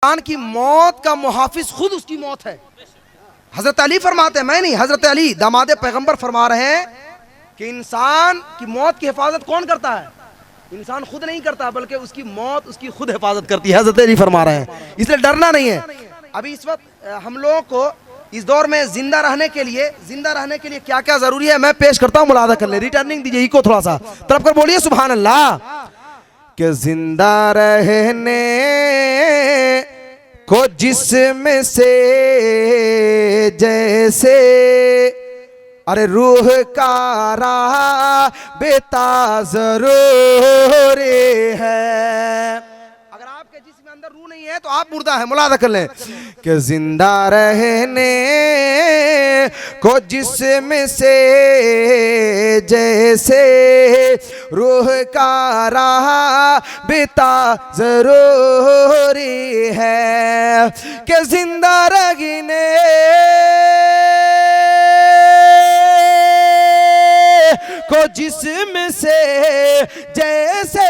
इंसान की मौत का मुहाफिज खुद उसकी मौत है। हजरत अली फरमाते हैं, मैं नहीं, हजरत अली दामाद पैगंबर फरमा रहे हैं कि इंसान की मौत की हिफाजत कौन करता है? इंसान खुद नहीं करता, बल्कि उसकी मौत उसकी खुद हिफाजत करती है। हजरत अली फरमा रहे हैं, इसलिए डरना नहीं है। अभी इस वक्त हम लोगों को इस दौर में जिंदा रहने के लिए क्या क्या जरूरी है मैं पेश करता हूँ, मुलादा कर ले। रिटर्निंग दीजिए इको थोड़ा सा तरफ कर, बोलिए सुभान अल्लाह। कि जिंदा रहने को जिस्म से जैसे अरे रूह का राबिता ज़रूरी है। अगर आपके जिस्म में अंदर रूह नहीं है तो आप मुर्दा है, मुलादा कर लें। कि जिंदा रहने को जिस्म से जैसे रूह का राबिता ज़रूरी है। कि जिंदा रहने को जिस्म से जैसे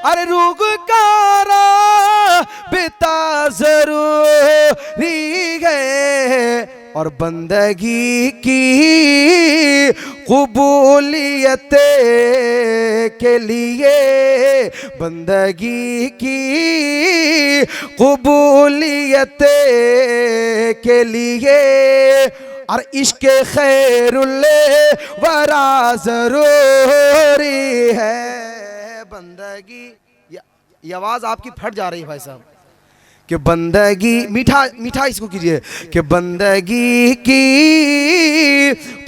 अरे रूह का राबिता ज़रूरी है। और बंदगी की क़बूलियत के लिए, बंदगी की क़बूलियत के लिए और इश्क़ खैरुल वरा ज़रूरी है। बंदगी, ये आवाज़ आपकी फट जा रही है भाई साहब। कि बंदगी, मीठा मीठा इसको कीजिए। कि बंदगी की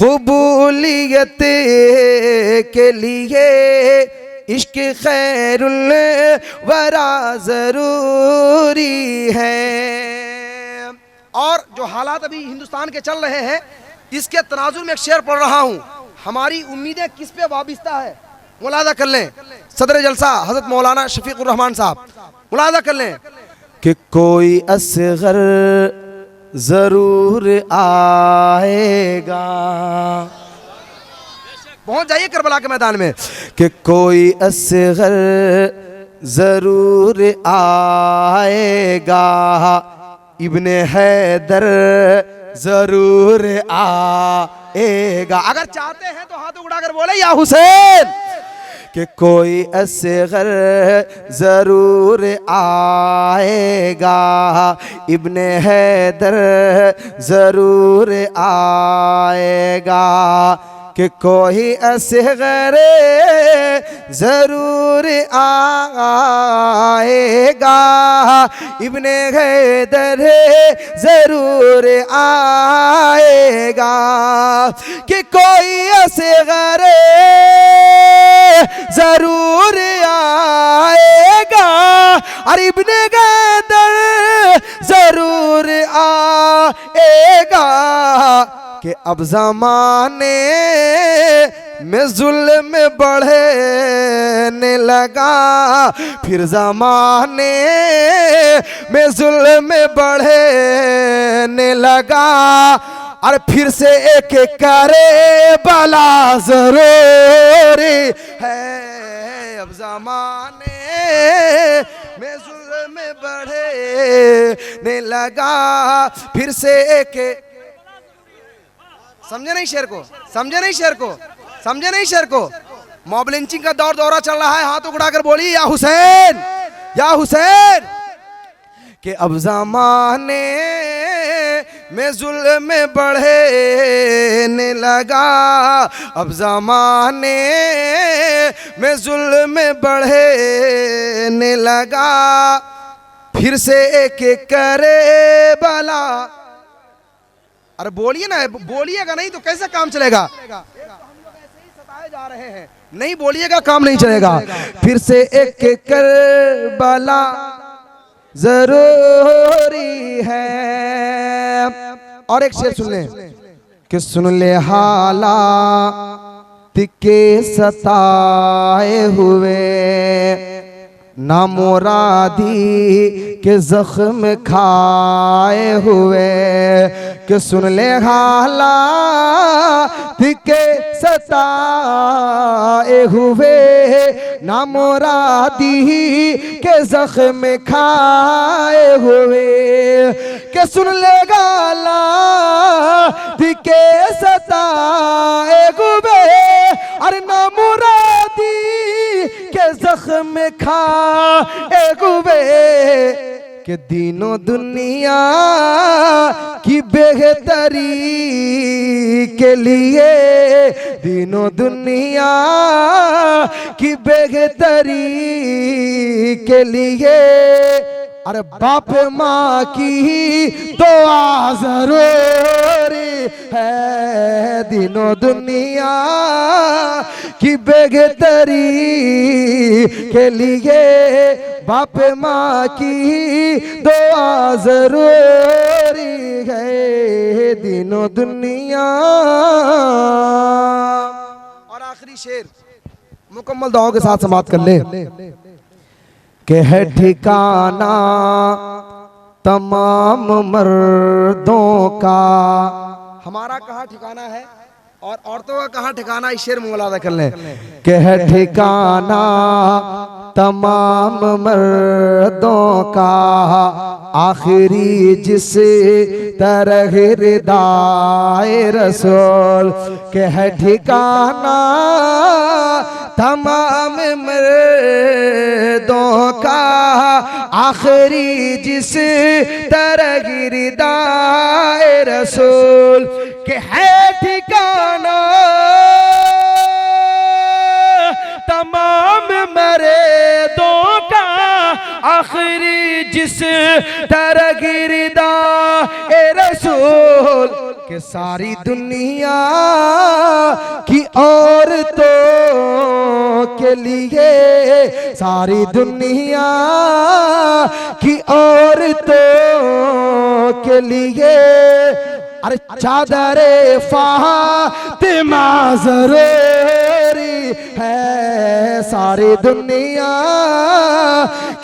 क़बूलियत के लिए इश्क़ खैरुल वरा ज़रूरी है। और जो हालात अभी हिंदुस्तान के चल रहे हैं, इसके तनाजुर में एक शेर पढ़ रहा हूँ। हमारी उम्मीदें किस पे वाबिस्ता है, मुलादा कर लें। सदर जलसा हजरत मौलाना शफीकुर रहमान साहब, मुलादा कर लें। कि कोई असगर जरूर आएगा, पहुंच जाइए करबला के मैदान में। कि कोई असगर जरूर आएगा, इब्ने हैदर जरूर आएगा। अगर चाहते हैं तो हाथ उड़ाकर बोले या हुसैन। कि कोई असगर जरूर आएगा, इब्ने हैदर जरूर आएगा। कि कोई असगर जरूर आएगा, इब्ने हैदर जरूर आएगा। कि कोई असगर जरूर आएगा और इब्ने हैदर जरूर आएगा। कि अब ज़माने में जुल्म बढ़ने लगा, फिर ज़माने में जुल्म बढ़ने लगा। और फिर से एक करे बला ज़रूरी है। अब ज़माने में जुल्म बढ़ने लगा, फिर से एक, समझे नहीं शेर को, समझे नहीं शेर को, समझे नहीं शेर को। मॉब लिंचिंग का दौरा चल रहा है, हाथ उठाकर बोली या हुसैन, या हुसैन। कि अब ज़माने में जुल्म बढ़ने लगा, अब ज़माने में जुल्म बढ़ने लगा। फिर से एक करे बला। अरे बोलिए ना, बोलिएगा नहीं तो कैसे काम चलेगा। हम लोग ऐसे ही सताए जा रहे हैं, नहीं बोलिएगा काम नहीं चलेगा। फिर से एक करबला जरूरी है। और एक शेर सुन ले। कि सुन ले हालात के सताए हुए, नामुरादी के जख्म खाए हुए। कि सुन ले हालात के सताए हुए, ना मुरादी के जख्म खाए हुए। कि सुन ले हालात के सताए हुए, अरे ना मुरादी के जख्म खाए हुए। कि दीनों दुनिया की बेहतरी के लिए, दीनों दुनिया की बेहतरी के लिए, अरे बाप माँ की दुआ जरूरी है। दीनों दुनिया की बेहतरी के लिए बाप माँ की दुआ जरूरी है। दीनों दुनिया। और आखिरी शेर मुकम्मल दुआओं के साथ समाप्त कर ले। कि है ठिकाना तमाम मर्दों का, हमारा कहाँ ठिकाना है और औरतों का कहाँ ठिकाना, इस शेर में मुलादा कर लें। कि है ठिकाना तमाम मर्दों का, आखिरी जिस तरह रिदाए रसूल। के है ठिकाना तमाम मर्दों का, आखिरी जिस तरह रिदाए रसूल। के है ठिकाना तमाम मर्दों का, आखिरी जिस तरह गिरदा ए रसूल। के सारी दुनिया की औरतों के लिए, सारी दुनिया की औरतों के लिए, अरे चादरे फातिमा जरूरी है। सारी दुनिया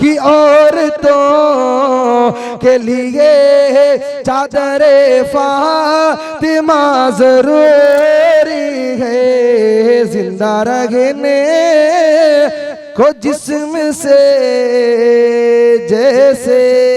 की औरतों के लिए चादरे फातिमा जरूरी है। जिंदा रहने को जिस्म से जैसे